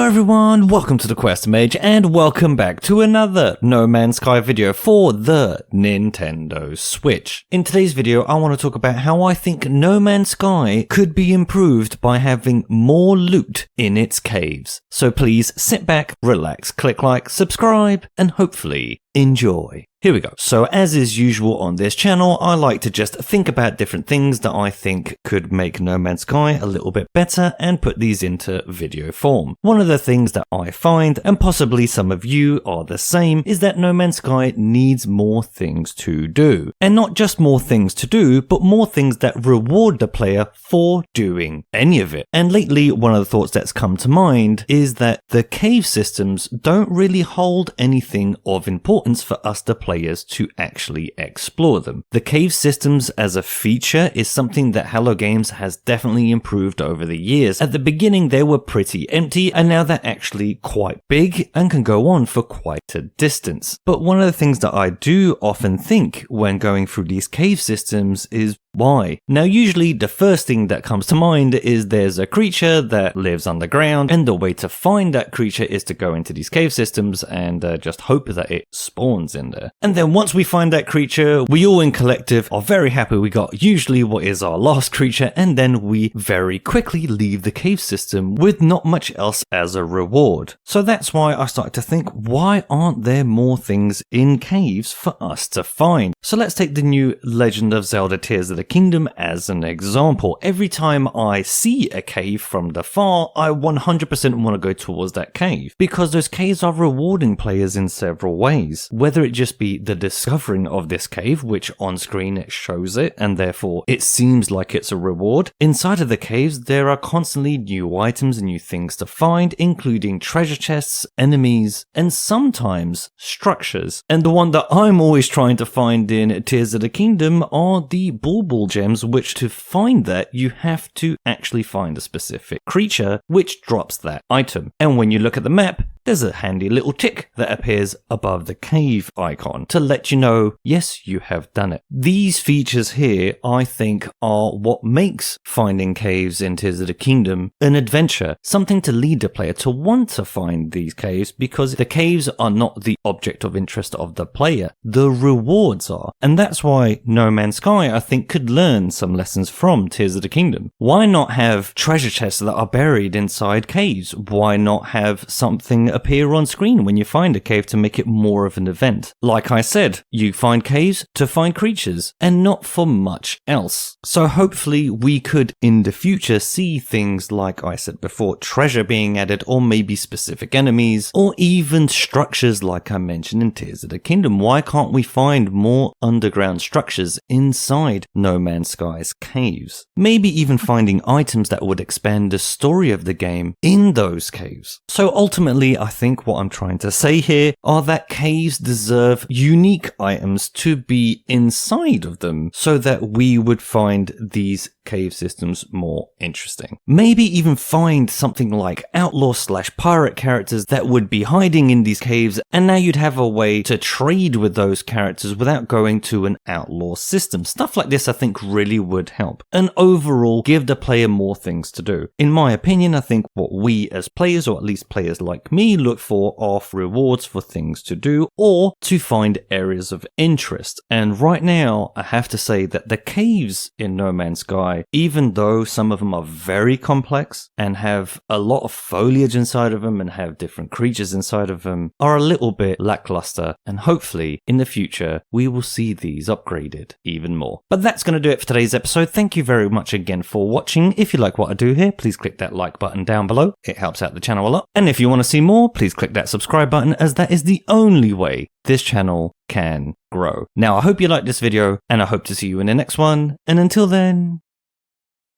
Hello everyone, welcome to the QuesterMage and welcome back to another No Man's Sky video for the Nintendo Switch. In today's video I want to talk about how I think No Man's Sky could be improved by having more loot in its caves. So please sit back, relax, click like, subscribe and hopefully enjoy. Here we go. So as is usual on this channel, I like to just think about different things that I think could make No Man's Sky a little bit better and put these into video form. One of the things that I find, and possibly some of you are the same, is that No Man's Sky needs more things to do. And not just more things to do, but more things that reward the player for doing any of it. And lately, one of the thoughts that's come to mind is that the cave systems don't really hold anything of importance for us to players to actually explore them. The cave systems as a feature is something that Hello Games has definitely improved over the years. At the beginning they were pretty empty and now they're actually quite big and can go on for quite a distance. But one of the things that I do often think when going through these cave systems is why? Now usually the first thing that comes to mind is there's a creature that lives underground and the way to find that creature is to go into these cave systems and just hope that it spawns in there. And then once we find that creature, we all in collective are very happy we got usually what is our last creature, and then we very quickly leave the cave system with not much else as a reward. So that's why I started to think, why aren't there more things in caves for us to find? So let's take the new Legend of Zelda Tears of the Kingdom as an example. Every time I see a cave from the far, I 100% want to go towards that cave, because those caves are rewarding players in several ways. Whether it just be the discovering of this cave, which on screen it shows it, and therefore it seems like it's a reward. Inside of the caves, there are constantly new items and new things to find, including treasure chests, enemies, and sometimes structures. And the one that I'm always trying to find in Tears of the Kingdom are the Bulbul gems, which to find that, you have to actually find a specific creature which drops that item. And when you look at the map, there's a handy little tick that appears above the cave icon to let you know, yes, you have done it. These features here, I think, are what makes finding caves in Tears of the Kingdom an adventure, something to lead the player to want to find these caves, because the caves are not the object of interest of the player, the rewards are. And that's why No Man's Sky, I think, could learn some lessons from Tears of the Kingdom. Why not have treasure chests that are buried inside caves? Why not have something appear on screen when you find a cave to make it more of an event? Like I said, you find caves to find creatures and not for much else. So hopefully we could in the future see things like I said before, treasure being added, or maybe specific enemies, or even structures like I mentioned in Tears of the Kingdom. Why can't we find more underground structures inside No Man's Sky's caves? Maybe even finding items that would expand the story of the game in those caves. So ultimately I think what I'm trying to say here are that caves deserve unique items to be inside of them so that we would find these cave systems more interesting. Maybe even find something like outlaw/pirate characters that would be hiding in these caves, and now you'd have a way to trade with those characters without going to an outlaw system. Stuff like this I think really would help, and overall give the player more things to do. In my opinion, I think what we as players, or at least players like me, look for are rewards for things to do or to find areas of interest. And right now I have to say that the caves in No Man's Sky, even though some of them are very complex and have a lot of foliage inside of them and have different creatures inside of them, are a little bit lackluster, and hopefully in the future we will see these upgraded even more. But that's going to do it for today's episode. Thank you very much again for watching. If you like what I do here, please click that like button down below. It helps out the channel a lot. And if you want to see more, please click that subscribe button, as that is the only way this channel can grow. Now I hope you liked this video and I hope to see you in the next one, and until then,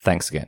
thanks again.